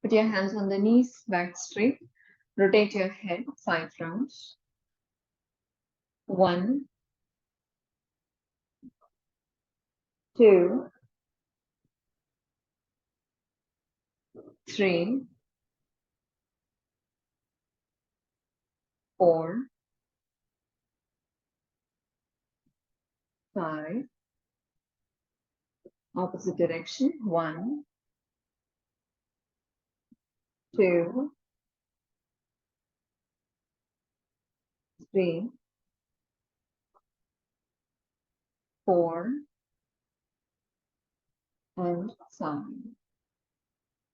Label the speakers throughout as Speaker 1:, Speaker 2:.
Speaker 1: Put your hands on the knees, back straight. Rotate your head 5 rounds. 1, 2, 3, 4, 5. Opposite direction. 1, 2, 3, 4, and 5.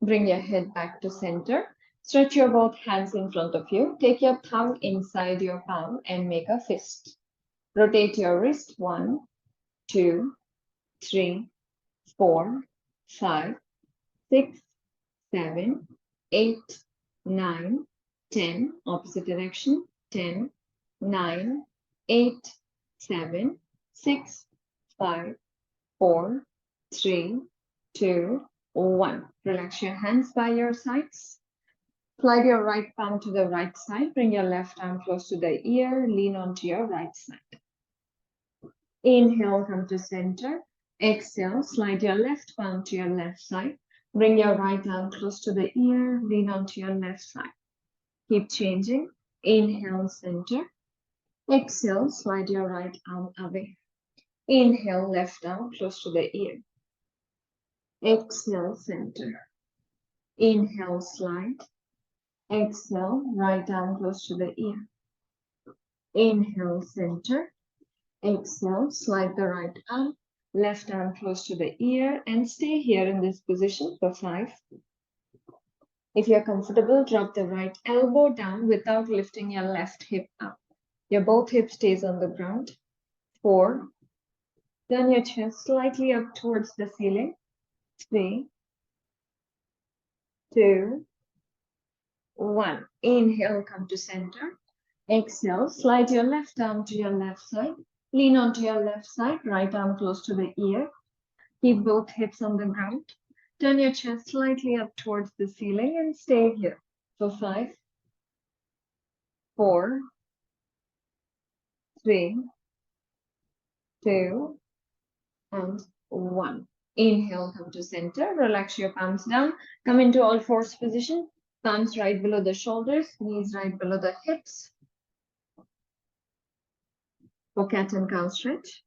Speaker 1: Bring your head back to center. Stretch your both hands in front of you. Take your thumb inside your palm and make a fist. Rotate your wrist. 1, 2, 3, 4, 5, 6, 7, 8, 9, 10. Opposite direction. 10, 9, 8, 7, 6, 5, 4, 3, 2, 1. Relax your hands by your sides. Slide your right palm to the right side. Bring your left arm close to the ear. Lean onto your right side. Inhale, come to center. Exhale, slide your left palm to your left side. Bring your right arm close to the ear. Lean onto your left side. Keep changing. Inhale, center. Exhale, slide your right arm away. Inhale, left arm close to the ear. Exhale, center. Inhale, slide. Exhale, right arm close to the ear. Inhale, center. Exhale, slide the right arm, left arm close to the ear, and stay here in this position for 5. If you're comfortable, drop the right elbow down without lifting your left hip up. Your both hips stays on the ground. 4. Turn your chest slightly up towards the ceiling. 3, 2, 1. Inhale, come to center. Exhale, slide your left arm to your left side. Lean onto your left side, right arm close to the ear. Keep both hips on the ground. Turn your chest slightly up towards the ceiling and stay here for 5, 4, 3, 2, and 1. Inhale, come to center. Relax your palms down. Come into all fours position. Palms right below the shoulders, knees right below the hips. For cat and cow stretch.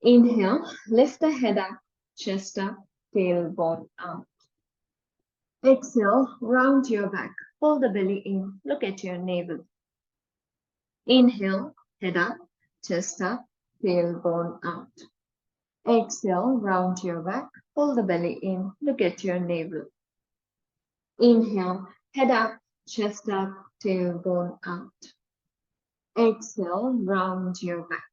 Speaker 1: Inhale, lift the head up, chest up, tailbone out. Exhale, round your back, pull the belly in, look at your navel. Inhale, head up, chest up, tailbone out. Exhale, round your back, pull the belly in, look at your navel. Inhale, head up, chest up, tailbone out. Exhale, round your back.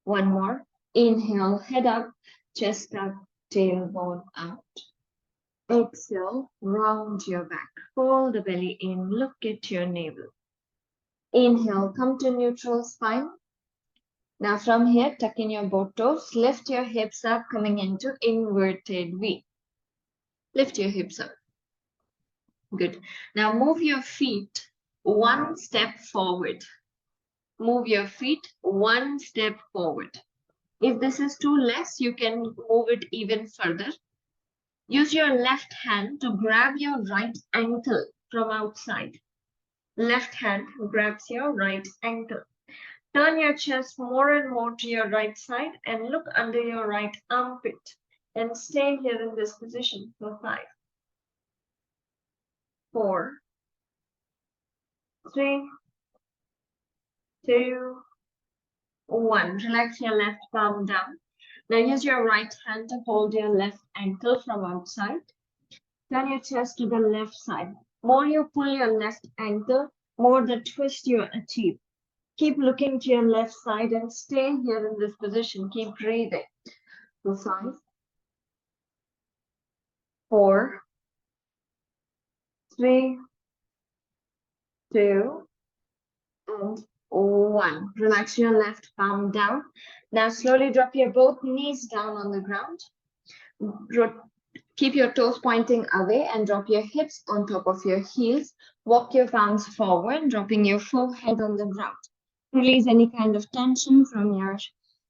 Speaker 1: One more. Inhale, head up, chest up, tailbone out. Exhale, round your back. Pull the belly in, look at your navel. Inhale, come to neutral spine. Now from here, tuck in your both toes. Lift your hips up, coming into inverted V. Lift your hips up. Good. Now move your feet one step forward. Move your feet one step forward. If this is too less, you can move it even further. Use your left hand to grab your right ankle from outside. Left hand grabs your right ankle. Turn your chest more and more to your right side and look under your right armpit and stay here in this position for 5, 4, 3, 2, 1. Relax your left palm down. Now use your right hand to hold your left ankle from outside. Turn your chest to the left side. More you pull your left ankle, more the twist you achieve. Keep looking to your left side and stay here in this position. Keep breathing. For 5, 4, 3, 2, and 1. Relax your left palm down. Now slowly drop your both knees down on the ground. Keep your toes pointing away and drop your hips on top of your heels. Walk your palms forward, dropping your forehead on the ground. Release any kind of tension from your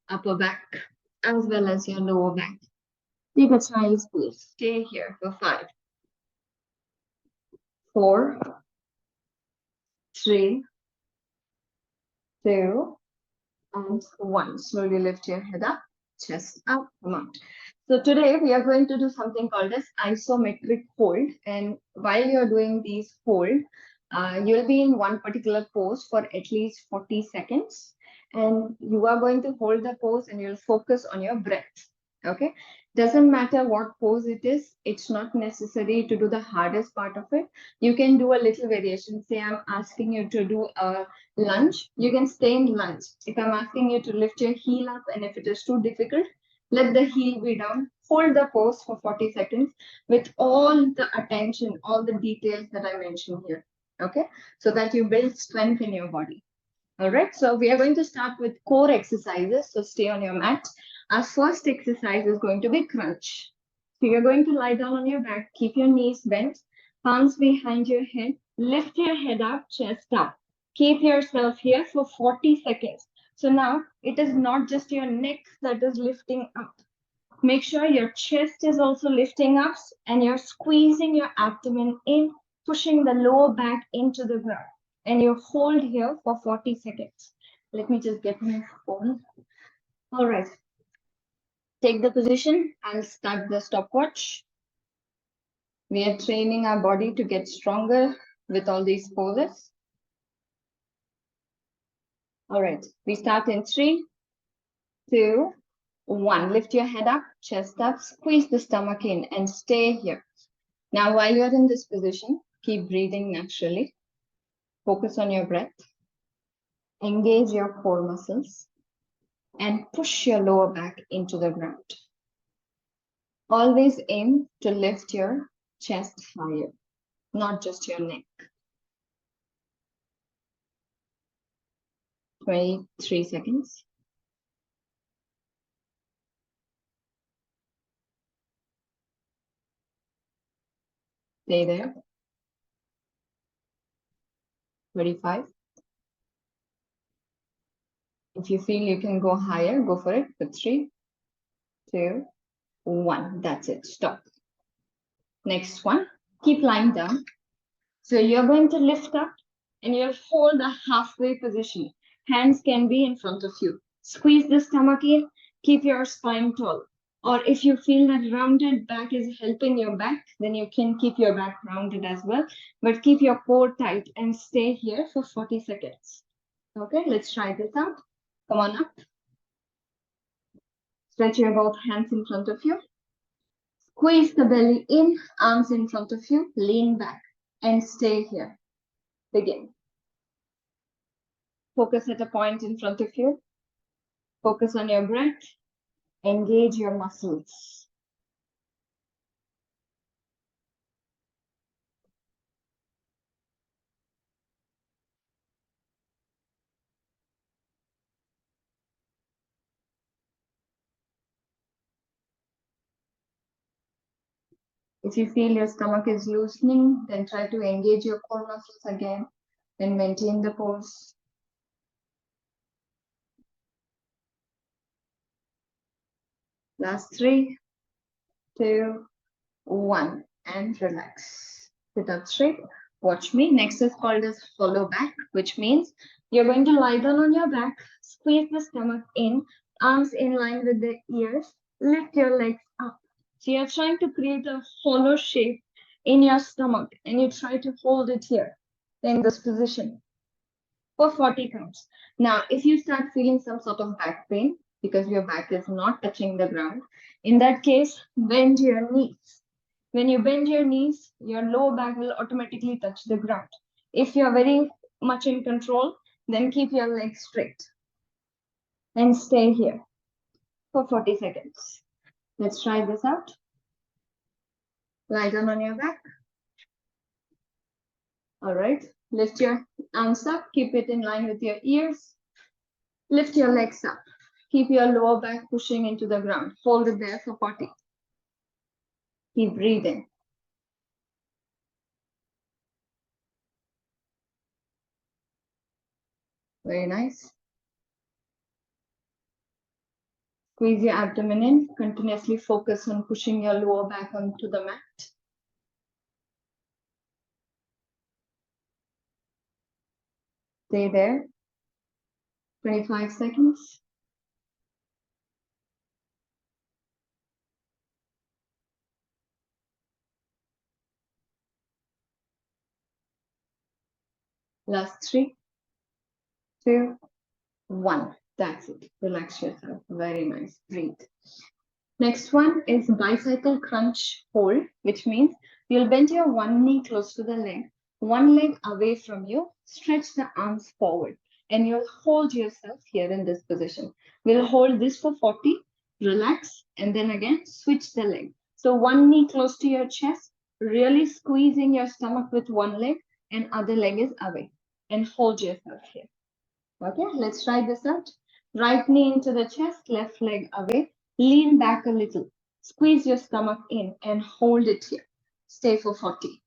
Speaker 1: upper back as well as your lower back. Take a child's pose. Stay here for 5, 4, 3, 2, and 1. Slowly lift your head up, chest up, come on. So today we are going to do something called as isometric hold. And while you're doing these hold, you'll be in one particular pose for at least 40 seconds. And you are going to hold the pose and you'll focus on your breath. Okay. Doesn't matter what pose it is. It's not necessary to do the hardest part of it. You can do a little variation. Say I'm asking you to do a lunge. You can stay in lunge. If I'm asking you to lift your heel up and if it is too difficult, let the heel be down. Hold the pose for 40 seconds with all the attention, all the details that I mentioned here. Okay, so that you build strength in your body. All right, so we are going to start with core exercises. So stay on your mat. Our first exercise is going to be crunch. So you're going to lie down on your back, keep your knees bent, palms behind your head, lift your head up, chest up. Keep yourself here for 40 seconds. So now it is not just your neck that is lifting up. Make sure your chest is also lifting up and you're squeezing your abdomen in, pushing the lower back into the ground. And you hold here for 40 seconds. Let me just get my phone. All right. Take the position and start the stopwatch. We are training our body to get stronger with all these poses. All right. We start in 3, 2, 1. Lift your head up, chest up, squeeze the stomach in and stay here. Now, while you're in this position, keep breathing naturally. Focus on your breath. Engage your core muscles and push your lower back into the ground. Always aim to lift your chest higher, not just your neck. 23 seconds. Stay there. 25. If you feel you can go higher, go for it. For 3, 2, 1. That's it. Stop. Next one. Keep lying down. So you're going to lift up and you'll hold a halfway position. Hands can be in front of you. Squeeze the stomach in. Keep your spine tall. Or if you feel that rounded back is helping your back, then you can keep your back rounded as well. But keep your core tight and stay here for 40 seconds. Okay, let's try this out. Come on up. Stretch your both hands in front of you. Squeeze the belly in, arms in front of you. Lean back and stay here. Begin. Focus at a point in front of you. Focus on your breath. Engage your muscles. If you feel your stomach is loosening, then try to engage your core muscles again and maintain the pose. Last 3, 2, 1, and relax. Sit up straight. Watch me. Next is called as hollow back, which means you're going to lie down on your back, squeeze the stomach in, arms in line with the ears, lift your legs up. So you're trying to create a hollow shape in your stomach and you try to hold it here in this position for 40 counts. Now, if you start feeling some sort of back pain because your back is not touching the ground, in that case, bend your knees. When you bend your knees, your lower back will automatically touch the ground. If you're very much in control, then keep your legs straight and stay here for 40 seconds. Let's try this out. Lie down on your back. All right. Lift your arms up. Keep it in line with your ears. Lift your legs up. Keep your lower back pushing into the ground. Hold it there for 40. Keep breathing. Very nice. Squeeze your abdomen in. Continuously focus on pushing your lower back onto the mat. Stay there. 25 seconds. Last 3, 2, 1. That's it. Relax yourself. Very nice. Breathe. Next one is bicycle crunch hold, which means you'll bend your one knee close to the leg, one leg away from you, stretch the arms forward, and you'll hold yourself here in this position. We'll hold this for 40, relax, and then again switch the leg. So one knee close to your chest, really squeezing your stomach with one leg, and other leg is away, and hold yourself here. Okay, let's try this out. Right knee into the chest, left leg away. Lean back a little. Squeeze your stomach in and hold it here. Stay for 40.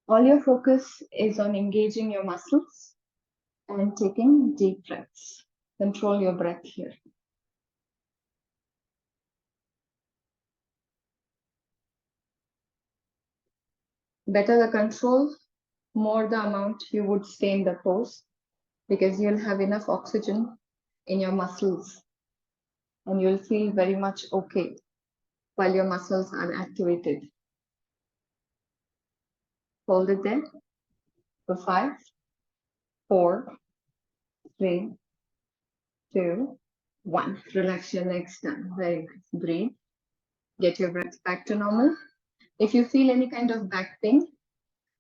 Speaker 1: All your focus is on engaging your muscles and taking deep breaths. Control your breath here. Better the control, more the amount you would stay in the pose, because you'll have enough oxygen in your muscles and you'll feel very much okay while your muscles are activated. Hold it there for 5, 4, 3, 2, 1. Relax your legs down. Very nice. Breathe. Get your breath back to normal. If you feel any kind of back pain,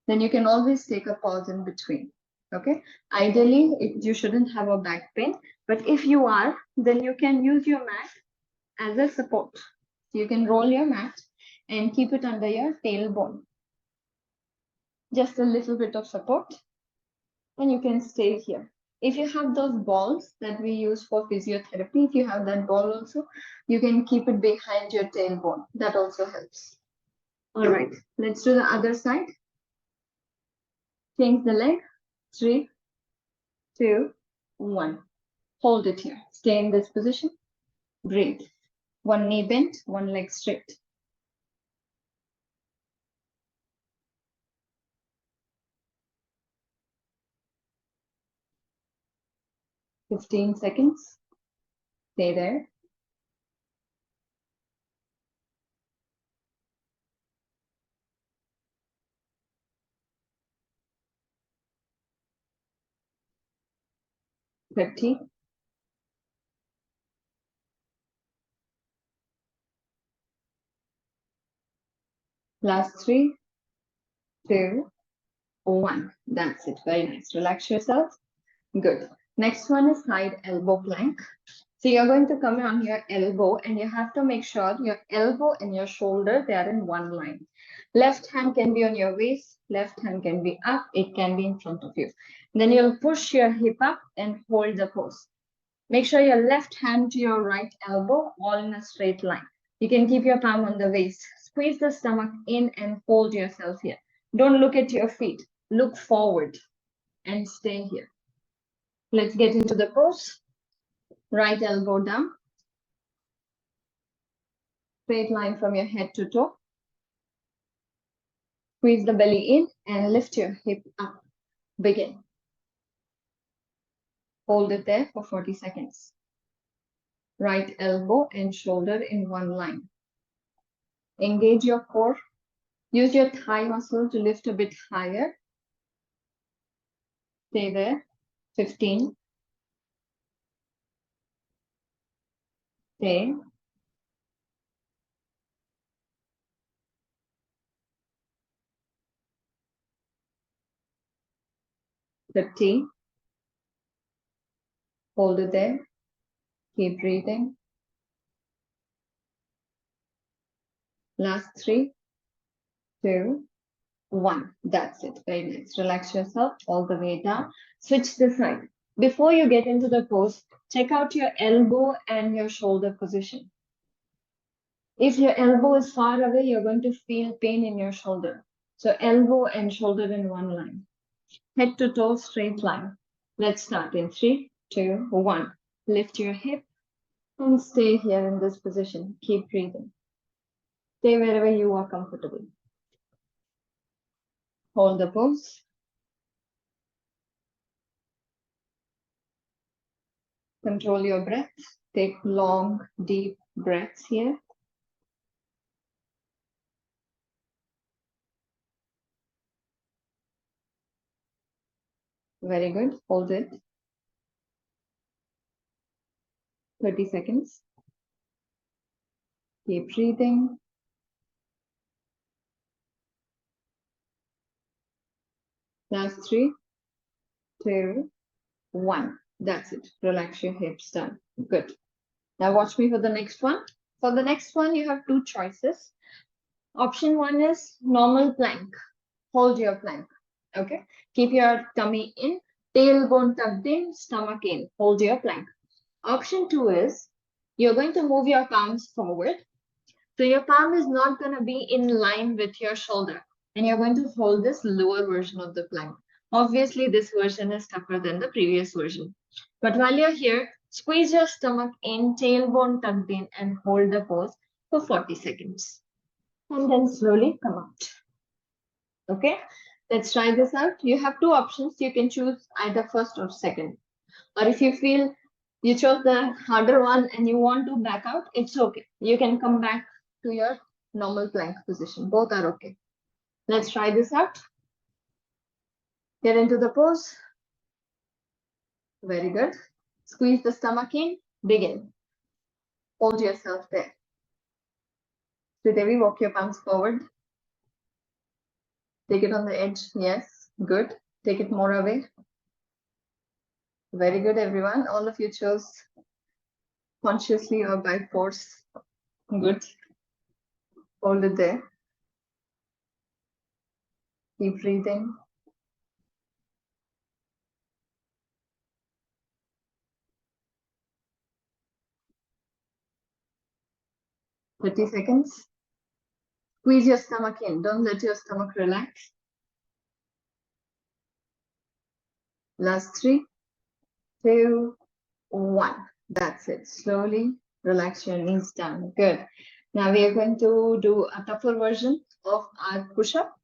Speaker 1: then you can always take a pause in between. Okay. Ideally, you shouldn't have a back pain, but if you are, then you can use your mat as a support. You can roll your mat and keep it under your tailbone. Just a little bit of support, and you can stay here. If you have those balls that we use for physiotherapy, if you have that ball also, you can keep it behind your tailbone. That also helps. All right, let's do the other side. Change the leg. 3, 2, 1. Hold it here. Stay in this position. Breathe. One knee bent, one leg straight. 15 seconds. Stay there. Thirty. Last 3, 2, 1. That's it. Very nice. Relax yourself. Good. Next one is side elbow plank. So you're going to come on your elbow and you have to make sure your elbow and your shoulder, they are in one line. Left hand can be on your waist, left hand can be up, it can be in front of you. Then you'll push your hip up and hold the pose. Make sure your left hand to your right elbow, all in a straight line. You can keep your palm on the waist. Squeeze the stomach in and hold yourself here. Don't look at your feet. Look forward and stay here. Let's get into the pose. Right elbow down. Straight line from your head to toe. Squeeze the belly in and lift your hip up. Begin. Hold it there for 40 seconds. Right elbow and shoulder in one line. Engage your core. Use your thigh muscle to lift a bit higher. Stay there. 15. Stay. 15. Hold it there. Keep breathing. Last 3, 2, 1. That's it. Very nice. Relax yourself all the way down. Switch the side. Before you get into the pose, check out your elbow and your shoulder position. If your elbow is far away, you're going to feel pain in your shoulder. So elbow and shoulder in one line. Head to toe, straight line. Let's start in 3, 2, 1. Lift your hip and stay here in this position. Keep breathing. Stay wherever you are comfortable. Hold the pose. Control your breath. Take long, deep breaths here. Very good. Hold it. 30 seconds. Keep breathing. Last 3, 2, 1. That's it. Relax your hips. Done. Good. Now watch me for the next one. For the next one, you have 2 choices. Option 1 is normal plank. Hold your plank. Okay. Keep your tummy in, tailbone tucked in, stomach in. Hold your plank. Option 2 is you're going to move your palms forward. So your palm is not going to be in line with your shoulder. And you're going to hold this lower version of the plank. Obviously, this version is tougher than the previous version. But while you're here, squeeze your stomach in, tailbone tucked in, and hold the pose for 40 seconds. And then slowly come out. Okay, let's try this out. You have 2 options. You can choose either first or second. Or if you feel you chose the harder one and you want to back out, it's okay. You can come back to your normal plank position. Both are okay. Let's try this out. Get into the pose. Very good. Squeeze the stomach in. Begin. Hold yourself there. Devi, walk your palms forward. Take it on the edge. Yes. Good. Take it more away. Very good, everyone. All of you chose consciously or by force. Good. Hold it there. Keep breathing. "30 seconds. Squeeze your stomach in. Don't let your stomach relax. Last 3, 2, 1. That's it. Slowly relax your knees down. Good. Now we are going to do a tougher version of our push-up.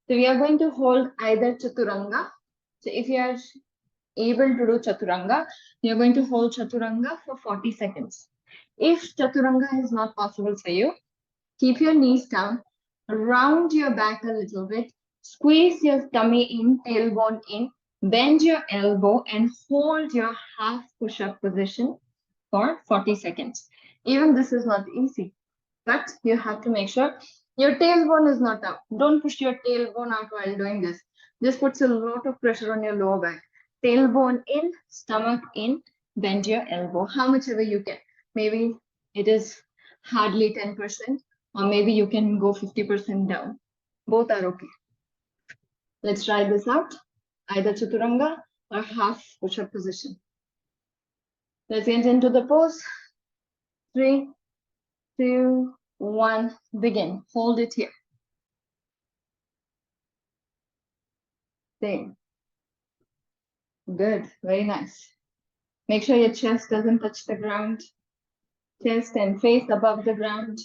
Speaker 1: So we are going to hold either chaturanga. So if you are able to do chaturanga, you're going to hold chaturanga for 40 seconds. If chaturanga is not possible for you, keep your knees down, round your back a little bit, squeeze your tummy in, tailbone in, bend your elbow and hold your half push-up position for 40 seconds. Even this is not easy, but you have to make sure your tailbone is not out. Don't push your tailbone out while doing this. This puts a lot of pressure on your lower back. Tailbone in, stomach in, bend your elbow, how much ever you can. Maybe it is hardly 10%, or maybe you can go 50% down. Both are okay. Let's try this out. Either chaturanga or half push-up position. Let's get into the pose. 3, 2, 1, begin. Hold it here. Same. Good, very nice. Make sure your chest doesn't touch the ground. Chest and face above the ground.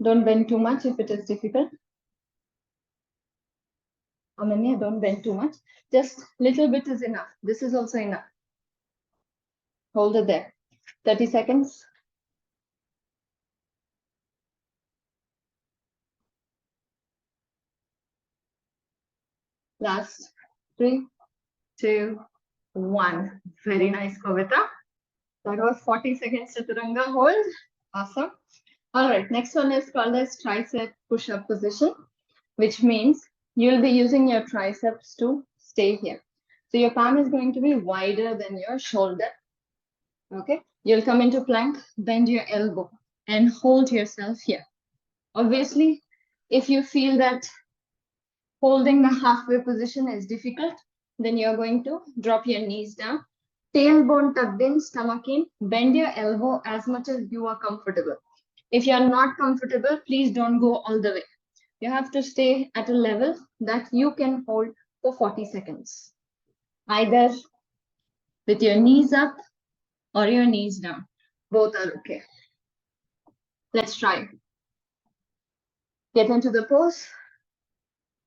Speaker 1: Don't bend too much if it is difficult. Ananya, don't bend too much. Just little bit is enough. This is also enough. Hold it there. 30 seconds. Last 3, 2, 1. Very nice, Kavita. That was 40 seconds chaturanga hold. Awesome. All right, next one is called as tricep push-up position, which means you'll be using your triceps to stay here. So your palm is going to be wider than your shoulder. Okay, you'll come into plank, bend your elbow and hold yourself here. Obviously, if you feel that Holding the halfway position is difficult. Then you're going to drop your knees down. Tailbone tucked in, stomach in. Bend your elbow as much as you are comfortable. If you're not comfortable, please don't go all the way. You have to stay at a level that you can hold for 40 seconds. Either with your knees up or your knees down. Both are okay. Let's try. Get into the pose.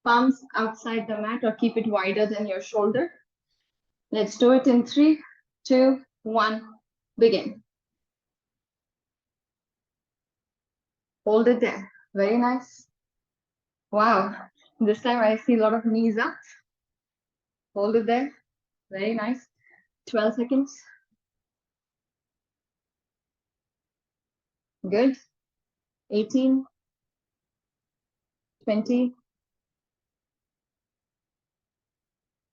Speaker 1: Palms outside the mat or keep it wider than your shoulder. Let's do it in 3, 2, 1, begin. Hold it there. Very nice. Wow. This time I see a lot of knees up. Hold it there. Very nice. 12 seconds. Good. 18, 20,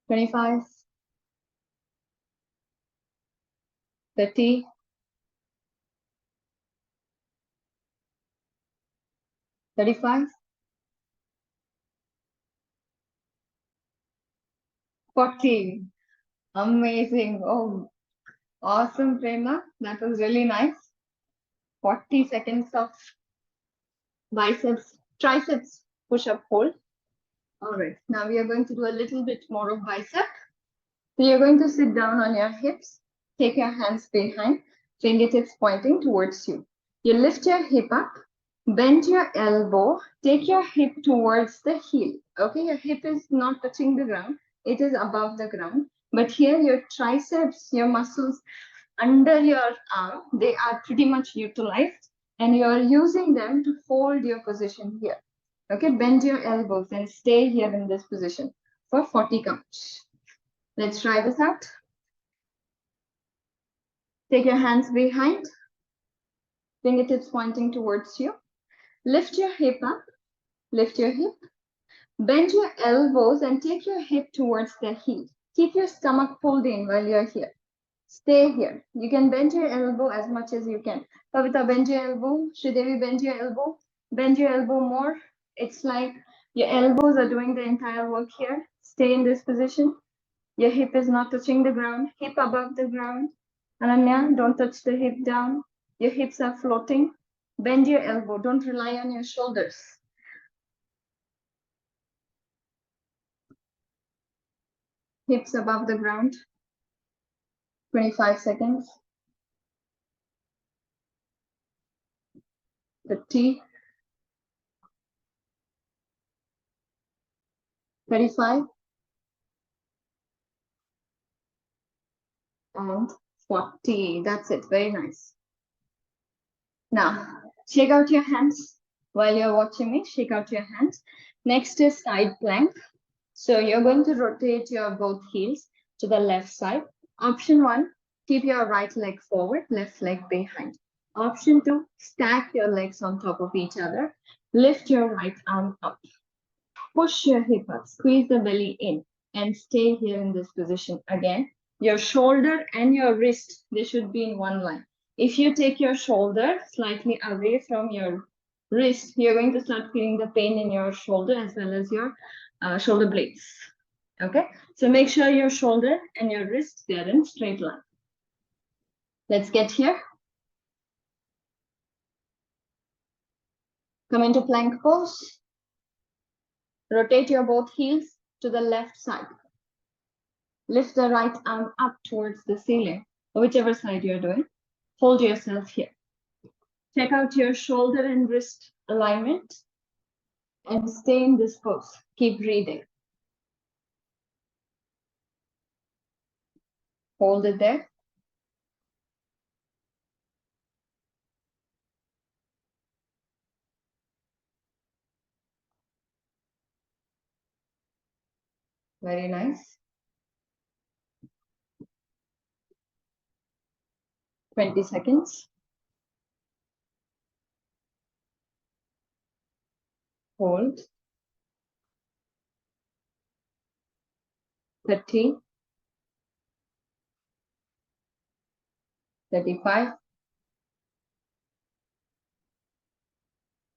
Speaker 1: 25, 30, 35, 40. Amazing. Oh, awesome, Prerna. That was really nice. 40 seconds of biceps, triceps, push-up hold. All right, now we are going to do a little bit more of bicep. So you're going to sit down on your hips, take your hands behind, fingertips pointing towards you. You lift your hip up, bend your elbow, take your hip towards the heel. Okay, your hip is not touching the ground, it is above the ground. But here your triceps, your muscles under your arm, they are pretty much utilized and you are using them to hold your position here. Okay, bend your elbows and stay here in this position for 40 counts. Let's try this out. Take your hands behind, fingertips pointing towards you. Lift your hip up, lift your hip. Bend your elbows and take your hip towards the heel. Keep your stomach pulled in while you're here. Stay here. You can bend your elbow as much as you can. Kavita, bend your elbow. Sridevi, bend your elbow. Bend your elbow more. It's like your elbows are doing the entire work here. Stay in this position. Your hip is not touching the ground. Hip above the ground. Ananya, don't touch the hip down. Your hips are floating. Bend your elbow. Don't rely on your shoulders. Hips above the ground. 25 seconds. 30. 35. And 40. That's it. Very nice. Now, shake out your hands while you're watching me. Shake out your hands. Next is side plank. So you're going to rotate your both heels to the left side. Option 1, keep your right leg forward, left leg behind. Option 2, stack your legs on top of each other. Lift your right arm up. Push your hip up, squeeze the belly in, and stay here in this position. Again, your shoulder and your wrist, they should be in one line. If you take your shoulder slightly away from your wrist, you're going to start feeling the pain in your shoulder as well as your shoulder blades. Okay, so make sure your shoulder and your wrist, they're in straight line. Let's get here. Come into plank pose. Rotate your both heels to the left side. Lift the right arm up towards the ceiling, or whichever side you're doing. Hold yourself here. Check out your shoulder and wrist alignment and stay in this pose. Keep breathing. Hold it there. Very nice. 20 seconds. Hold. 30. 35.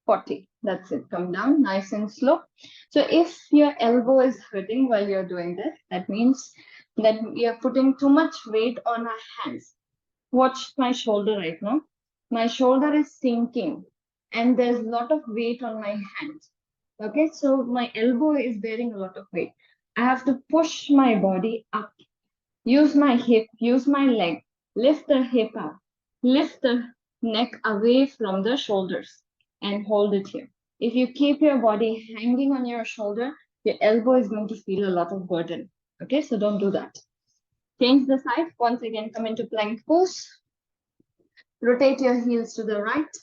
Speaker 1: 40. That's it. Come down nice and slow. So if your elbow is hurting while you're doing this, that means that you're putting too much weight on our hands. Watch my shoulder right now. My shoulder is sinking and there's a lot of weight on my hands. Okay, so my elbow is bearing a lot of weight. I have to push my body up. Use my hip, use my leg. Lift the hip up. Lift the neck away from the shoulders and hold it here. If you keep your body hanging on your shoulder, your elbow is going to feel a lot of burden. Okay, so don't do that. Change the side. Once again, come into plank pose. Rotate your heels to the right.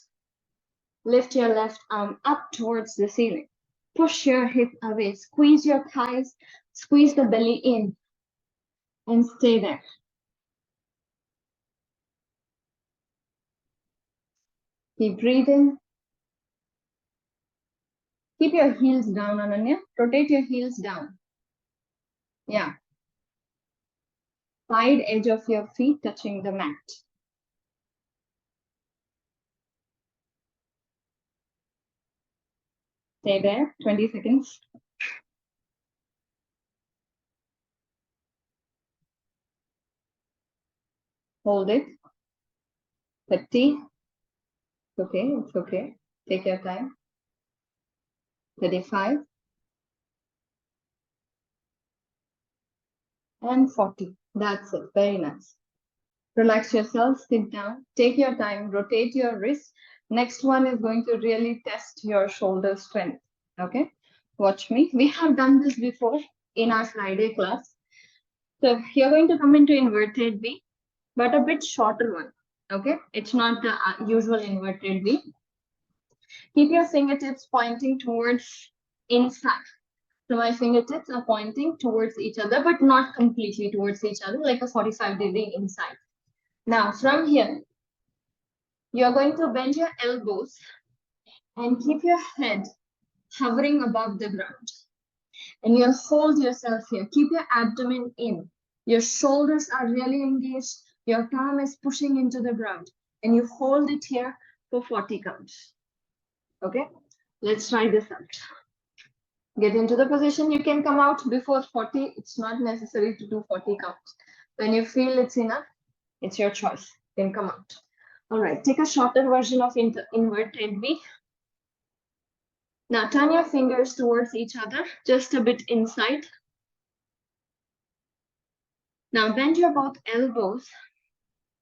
Speaker 1: Lift your left arm up towards the ceiling. Push your hip away. Squeeze your thighs. Squeeze the belly in. And stay there. Keep breathing. Keep your heels down, Ananya. Rotate your heels down. Yeah. Side edge of your feet touching the mat. Stay there, 20 seconds. Hold it. 30. Okay, it's okay. Take your time. 35. And 40. That's it. Very nice. Relax yourself, sit down, take your time, rotate your wrist. Next one is going to really test your shoulder strength. Okay, watch me. We have done this before in our Friday class. So you're going to come into inverted V, but a bit shorter one. Okay, it's not the usual inverted V. Keep your fingertips pointing towards inside. So my fingertips are pointing towards each other, but not completely towards each other, like a 45-degree inside. Now, from here, you're going to bend your elbows and keep your head hovering above the ground. And you'll hold yourself here. Keep your abdomen in. Your shoulders are really engaged. Your palm is pushing into the ground. And you hold it here for 40 counts. Okay? Let's try this out. Get into the position. You can come out before 40. It's not necessary to do 40 counts. When you feel it's enough, it's your choice. You can come out. All right, take a shorter version of inverted V. Now turn your fingers towards each other, just a bit inside. Now bend your both elbows,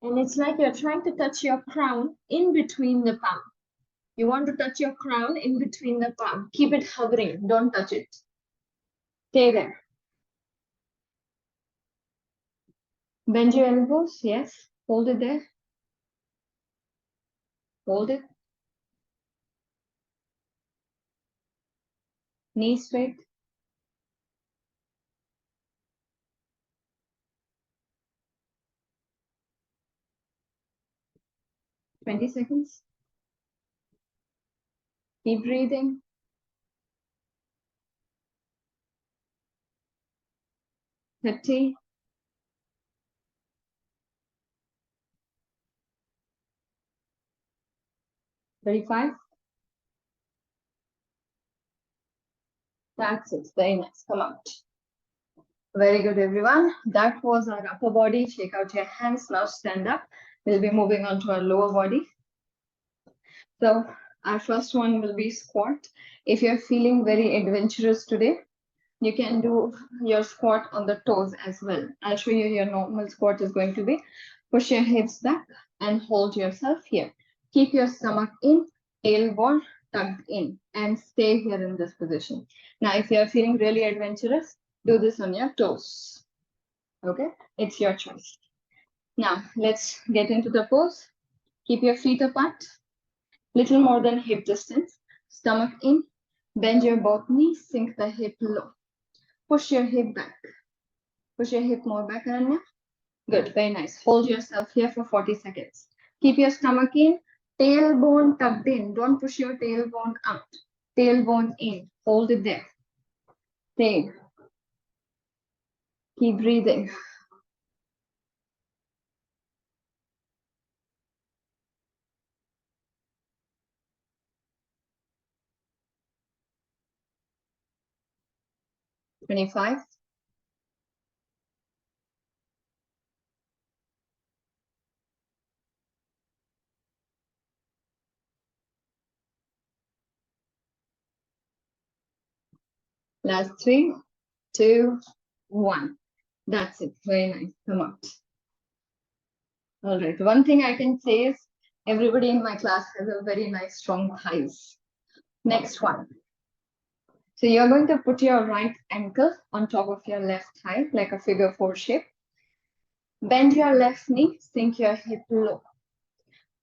Speaker 1: and it's like you're trying to touch your crown in between the palm. You want to touch your crown in between the palm. Keep it hovering, don't touch it. Stay there. Bend your elbows, yes. Hold it there. Hold it. Knees straight. Twenty seconds. Keep breathing. 30. 35. That's it. Very nice. Come out. Very good, everyone. That was our upper body. Shake out your hands. Now stand up. We'll be moving on to our lower body. So our first one will be squat. If you're feeling very adventurous today, you can do your squat on the toes as well. I'll show you your normal squat is going to be. Push your hips back and hold yourself here. Keep your stomach in, tailbone tucked in, and stay here in this position. Now, if you're feeling really adventurous, do this on your toes. Okay, it's your choice. Now, let's get into the pose. Keep your feet apart, little more than hip distance. Stomach in, bend your both knees, sink the hip low. Push your hip back. Push your hip more back, Ananya. Good, very nice. Hold yourself here for 40 seconds. Keep your stomach in, tailbone tucked in. Don't push your tailbone out. Tailbone in. Hold it there. Stay. Keep breathing. 25. Last 3, 2, 1. That's it. Very nice. Come out. All right. One thing I can say is everybody in my class has a very nice strong thighs. Next one. So you're going to put your right ankle on top of your left thigh like a figure 4 shape. Bend your left knee, sink your hip low.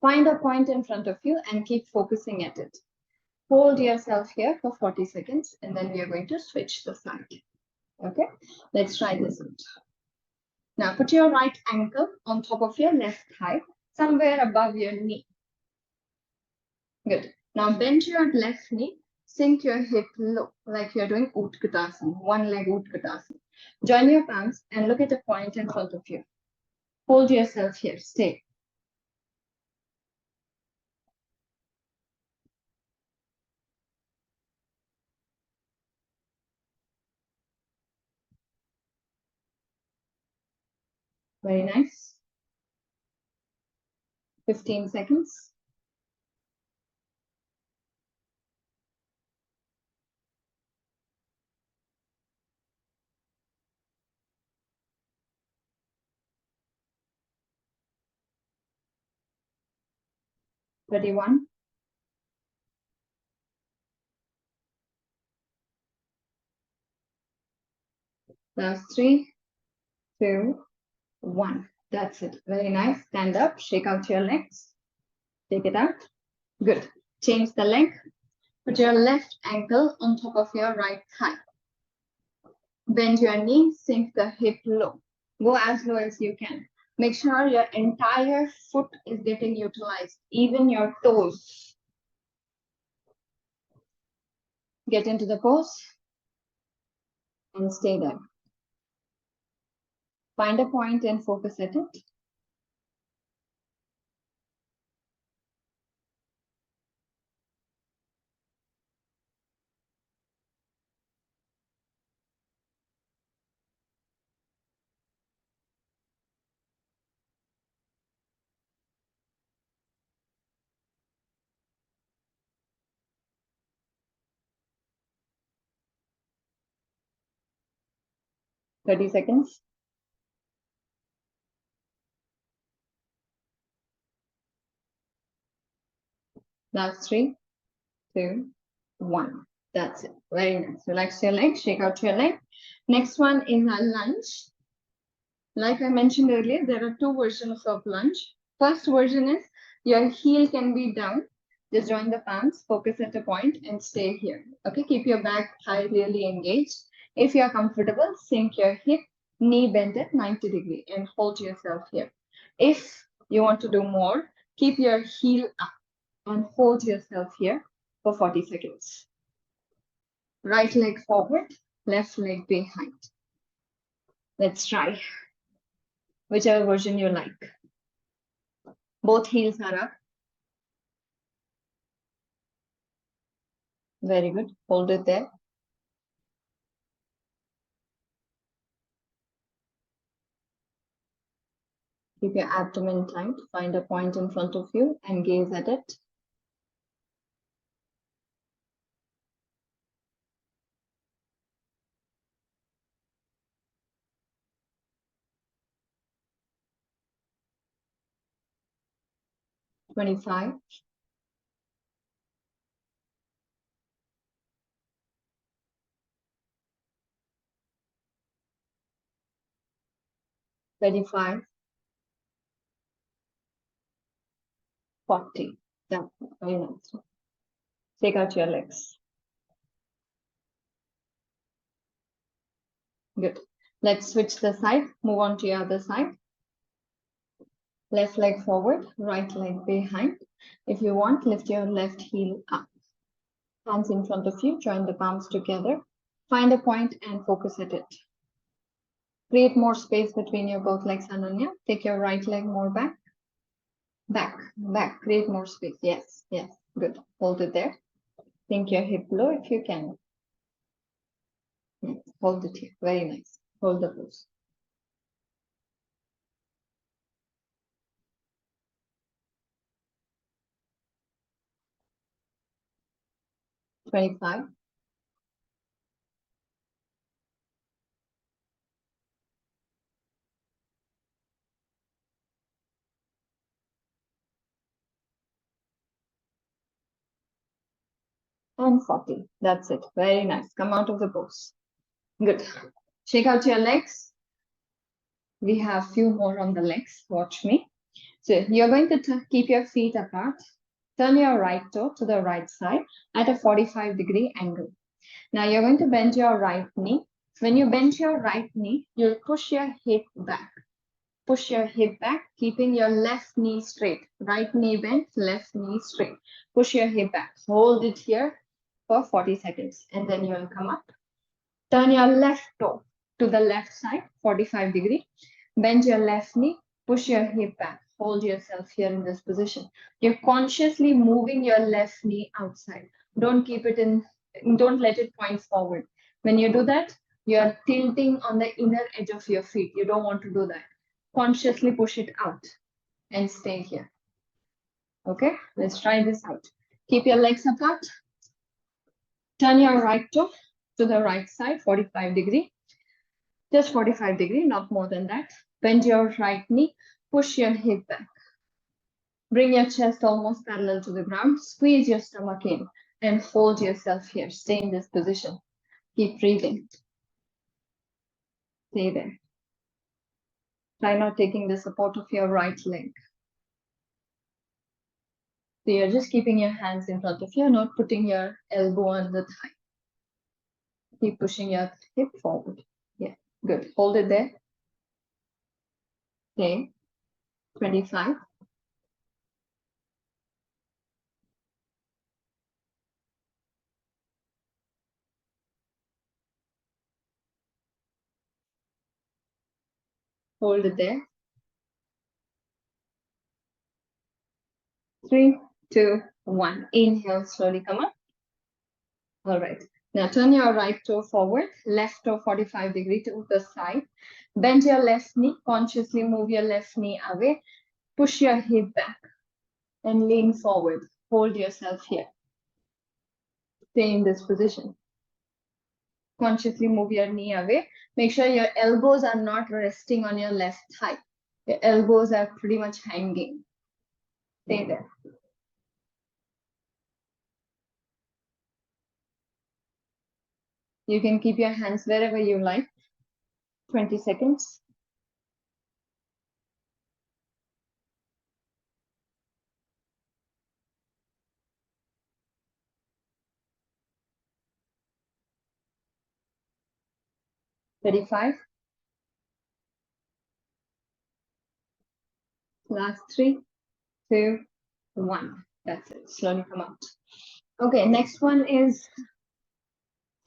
Speaker 1: Find a point in front of you and keep focusing at it. Hold yourself here for 40 seconds and then we are going to switch the side. Okay, let's try this out. Now put your right ankle on top of your left thigh, somewhere above your knee. Good. Now bend your left knee, sink your hip low, like you're doing Utkatasana, one leg Utkatasana. Join your palms and look at a point in front of you. Hold yourself here, stay. Very nice. 15 seconds. Thirty-one. Last 3, 2, 1. That's it. Very nice. Stand up, shake out your legs. Take it out. Good. Change the leg. Put your left ankle on top of your right thigh. Bend your knee, sink the hip low. Go as low as you can. Make sure your entire foot is getting utilized, even your toes. Get into the pose and stay there. Find a point and focus at it. Thirty seconds. Last 3, 2, 1. That's it. Very nice. Relax your leg, shake out your leg. Next one is a lunge. Like I mentioned earlier, there are 2 versions of lunge. First version is your heel can be down. Just join the palms, focus at a point and stay here. Okay, keep your back thigh really engaged. If you are comfortable, sink your hip, knee bent at 90 degree and hold yourself here. If you want to do more, keep your heel up and hold yourself here for 40 seconds. Right leg forward, left leg behind. Let's try. Whichever version you like. Both heels are up. Very good. Hold it there. Keep your abdomen tight. Find a point in front of you and gaze at it. Twenty-five. 35. 40. Yeah, very nice. Take out your legs. Good. Let's switch the side. Move on to the other side. Left leg forward, right leg behind. If you want, lift your left heel up. Hands in front of you, join the palms together. Find a point and focus at it. Create more space between your both legs, Ananya. Take your right leg more back. Back. Create more space. Yes. Good. Hold it there. Sink your hip low if you can. hold it here. Very nice. Hold the pose. $25. And 40. That's it. Very nice. Come out of the pose. Good. Shake out your legs. We have few more on the legs. Watch me. So you're going to keep your feet apart. Turn your right toe to the right side at a 45-degree angle. Now you're going to bend your right knee. When you bend your right knee, you'll push your hip back. Push your hip back, keeping your left knee straight. Right knee bent, left knee straight. Push your hip back. Hold it here for 40 seconds. And then you'll come up. Turn your left toe to the left side, 45 degree. Bend your left knee. Push your hip back. Hold yourself here in this position. You're consciously moving your left knee outside. Don't keep it in, don't let it point forward. When you do that, you're tilting on the inner edge of your feet. You don't want to do that. Consciously push it out and stay here. Okay, let's try this out. Keep your legs apart. Turn your right toe to the right side, 45 degree. Just 45 degree, not more than that. Bend your right knee, push your hip back. Bring your chest almost parallel to the ground. Squeeze your stomach in and hold yourself here. Stay in this position. Keep breathing. Stay there. Try not taking the support of your right leg. So you're just keeping your hands in front of you, not putting your elbow on the thigh. Keep pushing your hip forward. Yeah, good. Hold it there. Okay, 25. Hold it there. 3, 2, 1. Inhale, slowly come up. All right. Now turn your right toe forward, left toe 45 degree to the side. Bend your left knee, consciously move your left knee away. Push your hip back and lean forward. Hold yourself here. Stay in this position. Consciously move your knee away. Make sure your elbows are not resting on your left thigh. Your elbows are pretty much hanging. Stay there. You can keep your hands wherever you like. 20 seconds. $35. Last 3, 2, 1. That's it. Slowly come out. Okay, next one is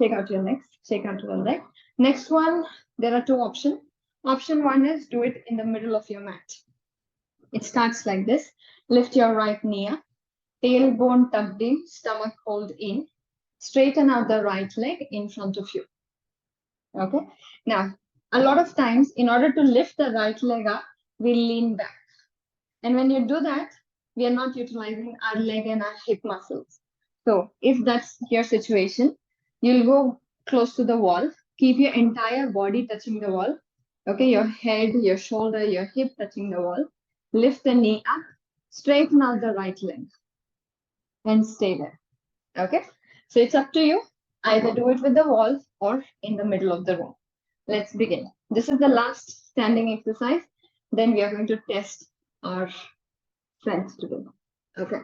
Speaker 1: take out your legs. Shake out your leg. Next one, there are two options. Option 1 is do it in the middle of your mat. It starts like this. Lift your right knee up. Tailbone tucked in, stomach hold in. Straighten out the right leg in front of you. Okay. Now, a lot of times, in order to lift the right leg up, we lean back. And when you do that, we are not utilizing our leg and our hip muscles. So if that's your situation, you'll go close to the wall, keep your entire body touching the wall. Okay, your head, your shoulder, your hip touching the wall. Lift the knee up, straighten out the right leg, and stay there. Okay, so it's up to you. Either do it with the wall or in the middle of the room. Let's begin. This is the last standing exercise. Then we are going to test our strength together. Okay,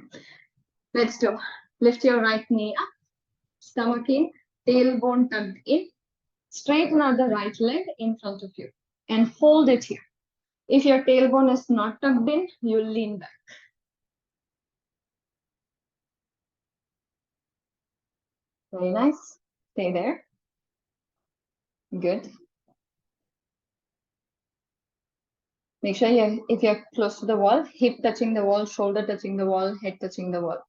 Speaker 1: let's do. Lift your right knee up, stomach in, tailbone tucked in. Straighten out the right leg in front of you and hold it here. If your tailbone is not tucked in, you'll lean back. Very nice. Stay there. Good. Make sure if you're close to the wall, hip touching the wall, shoulder touching the wall, head touching the wall.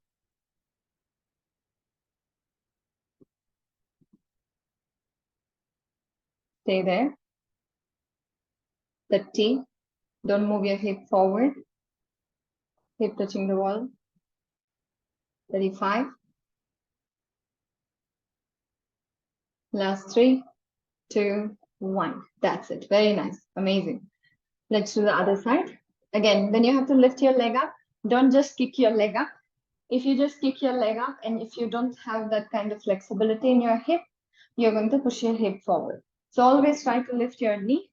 Speaker 1: Stay there. 30. Don't move your hip forward. Hip touching the wall. 35. Last 3, 2, 1. That's it. Very nice. Amazing. Let's do the other side. Again, when you have to lift your leg up, don't just kick your leg up. If you just kick your leg up and if you don't have that kind of flexibility in your hip, you're going to push your hip forward. So always try to lift your knee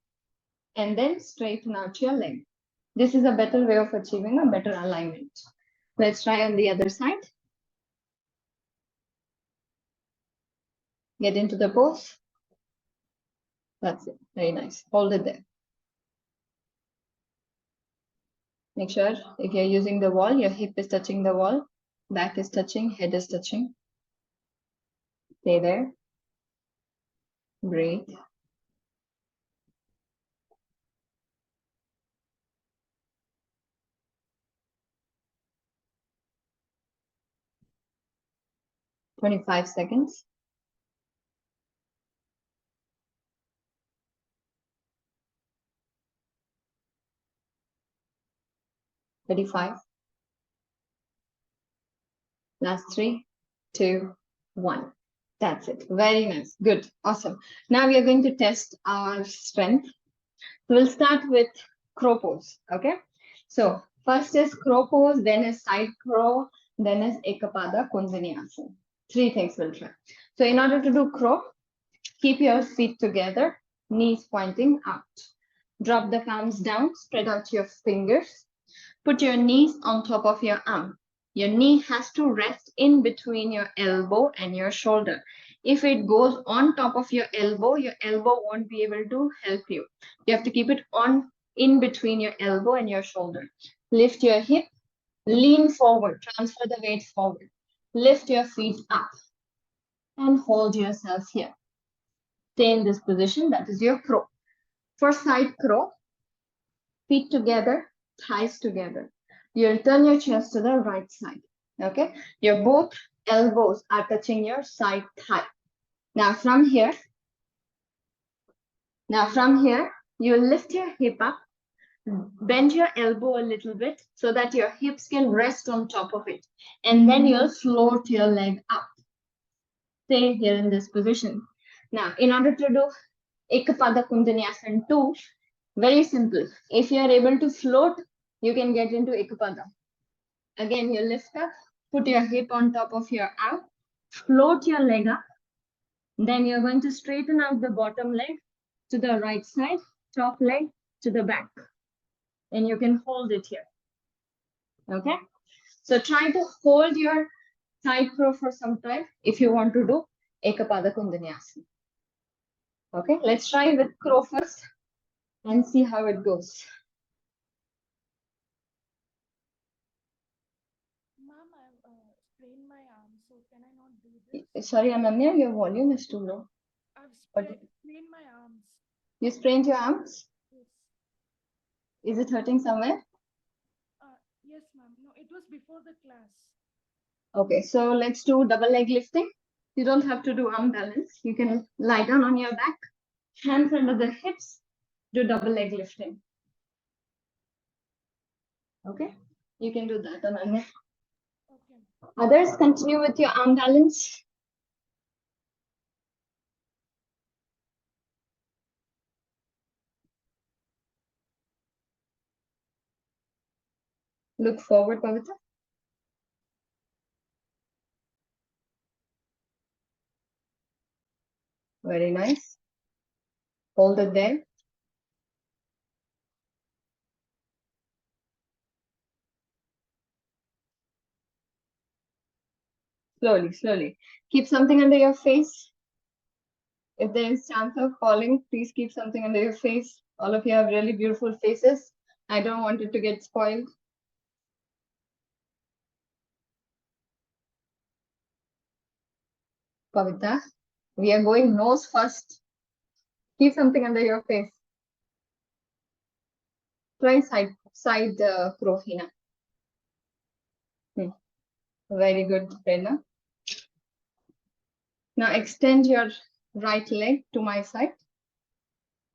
Speaker 1: and then straighten out your leg. This is a better way of achieving a better alignment. Let's try on the other side. Get into the pose. That's it. Very nice. Hold it there. Make sure if you're using the wall, your hip is touching the wall, back is touching, head is touching. Stay there. Breathe. "25 seconds. "35. Last 3, 2, 1. That's it. Very nice. Good. Awesome. Now we are going to test our strength. So we'll start with crow pose. Okay. So first is crow pose, then is side crow, then is Ekapada Kundalini. 3 things we'll try. So in order to do crow, keep your feet together, knees pointing out. Drop the palms down, spread out your fingers. Put your knees on top of your arm. Your knee has to rest in between your elbow and your shoulder. If it goes on top of your elbow won't be able to help you. You have to keep it on in between your elbow and your shoulder. Lift your hip, lean forward, transfer the weight forward. Lift your feet up and hold yourself here. Stay in this position, that is your crow. For side crow, feet together, thighs together. You'll turn your chest to the right side. Okay, your both elbows are touching your side thigh. Now from here, you lift your hip up, bend your elbow a little bit so that your hips can rest on top of it. And then you'll float your leg up. Stay here in this position. Now, in order to do Ekapada Kundalini 2, very simple. If you are able to float, you can get into Ekapada. Again, you lift up, put your hip on top of your arm, float your leg up. Then you're going to straighten out the bottom leg to the right side, top leg to the back. And you can hold it here. Okay? So try to hold your side crow for some time if you want to do Ekapada Kundalini. Okay, let's try with crow first and see how it goes.
Speaker 2: Ma'am, I've sprained my arm, so can I not do this?
Speaker 1: Sorry, Ananya, your volume is too low.
Speaker 2: I've sprained my arms.
Speaker 1: You sprained your arms?
Speaker 2: Yes.
Speaker 1: Is it hurting somewhere?
Speaker 2: Yes, ma'am. No, it was before the class.
Speaker 1: Okay, so let's do double leg lifting. You don't have to do arm balance. You can lie down on your back, hands under the hips, do double leg lifting. Okay, you can do that, Ananya.
Speaker 2: Okay.
Speaker 1: Others, continue with your arm balance. Look forward, Pavitra. Very nice. Hold it there. Slowly, slowly. Keep something under your face. If there is chance of falling, please keep something under your face. All of you have really beautiful faces. I don't want it to get spoiled. Pavitra, we are going nose first. Keep something under your face. Try side crow, Hina. Very good, Prerna. Now extend your right leg to my side.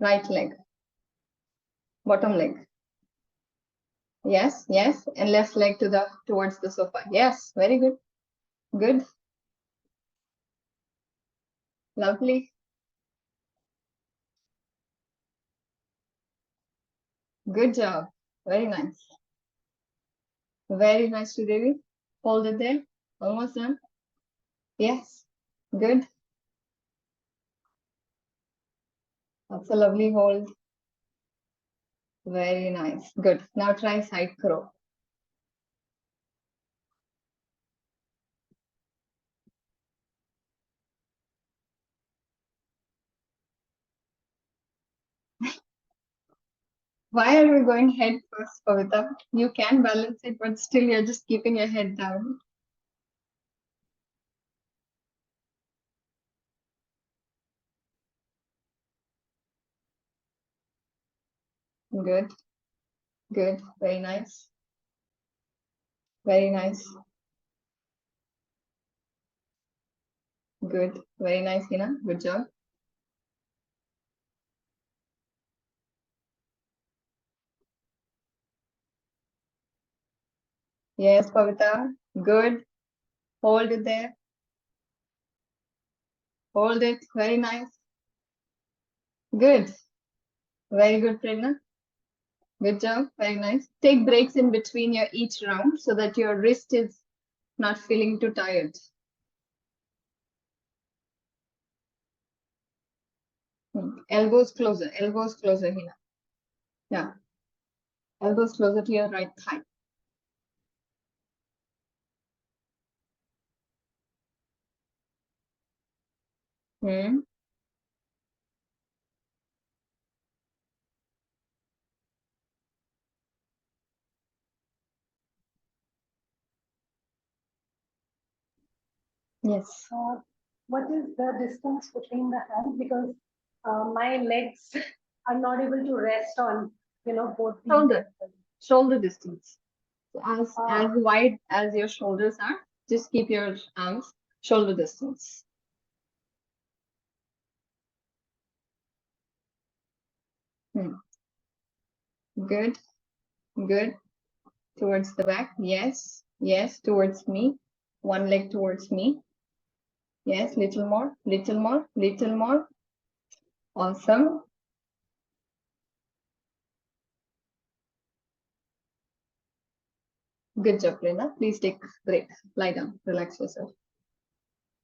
Speaker 1: Right leg. Bottom leg. Yes, yes. And left leg towards the sofa. Yes, very good. Good. Lovely. Good job. Very nice. Very nice, Sridevi. Hold it there. Almost done. Yes. Good. That's a lovely hold. Very nice. Good. Now try side crow. Why are you going head first, Pavita? You can balance it, but still you're just keeping your head down. Good. Good. Very nice. Very nice. Good. Very nice, Hina. Good job. Yes, Pavita. Good. Hold it there. Hold it. Very nice. Good. Very good, Prerna. Good job. Very nice. Take breaks in between your each round so that your wrist is not feeling too tired. Elbows closer, Hina. Yeah. Elbows closer to your right thigh. Hmm. Yes.
Speaker 2: What is the distance between the hands? Because my legs are not able to rest on, both the
Speaker 1: Shoulder.
Speaker 2: legs.
Speaker 1: Shoulder distance. So as
Speaker 2: Ah.
Speaker 1: wide as your shoulders are, just keep your arms shoulder distance. Good. Good. Towards the back. Yes. Yes. Towards me. One leg towards me. Yes. Little more. Little more. Little more. Awesome. Good job, Prerna. Please take a break. Lie down. Relax yourself.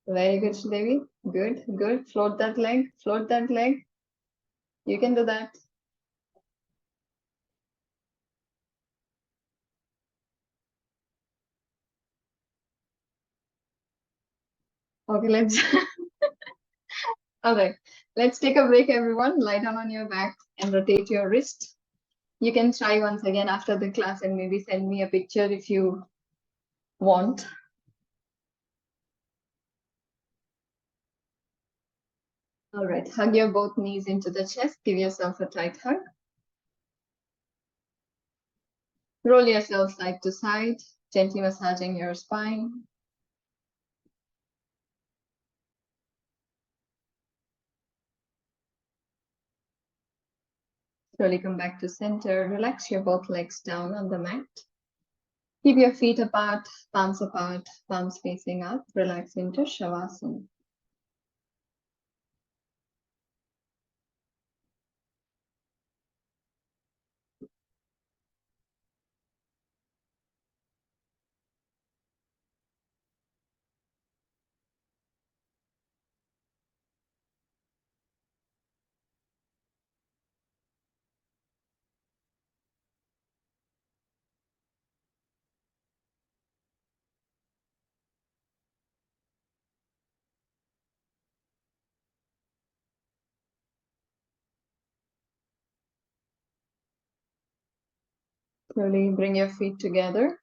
Speaker 1: Very good, Devi. Good. Good. Float that leg. Float that leg. You can do that. Okay, let's. All right. Let's take a break, everyone. Lie down on your back and rotate your wrist. You can try once again after the class and maybe send me a picture if you want. All right. Hug your both knees into the chest. Give yourself a tight hug. Roll yourself side to side, gently massaging your spine. Slowly come back to center. Relax your both legs down on the mat. Keep your feet apart, palms facing up. Relax into Shavasana. Slowly bring your feet together.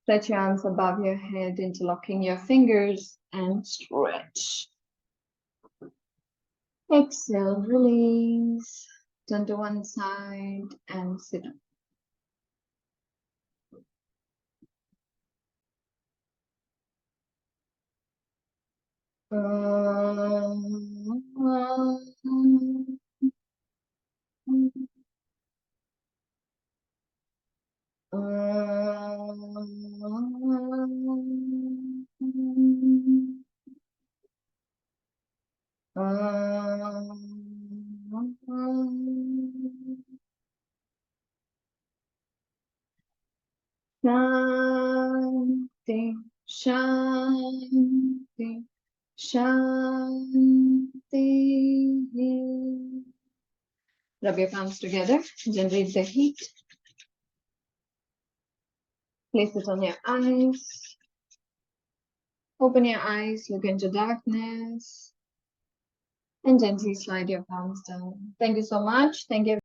Speaker 1: Stretch your arms above your head, interlocking your fingers and stretch. Exhale, release. Turn to one side and sit up. Shanti, Shanti, Shanti. Rub your palms together, generate the heat. Place it on your eyes. Open your eyes, look into darkness, and gently slide your palms down. Thank you so much. Thank you.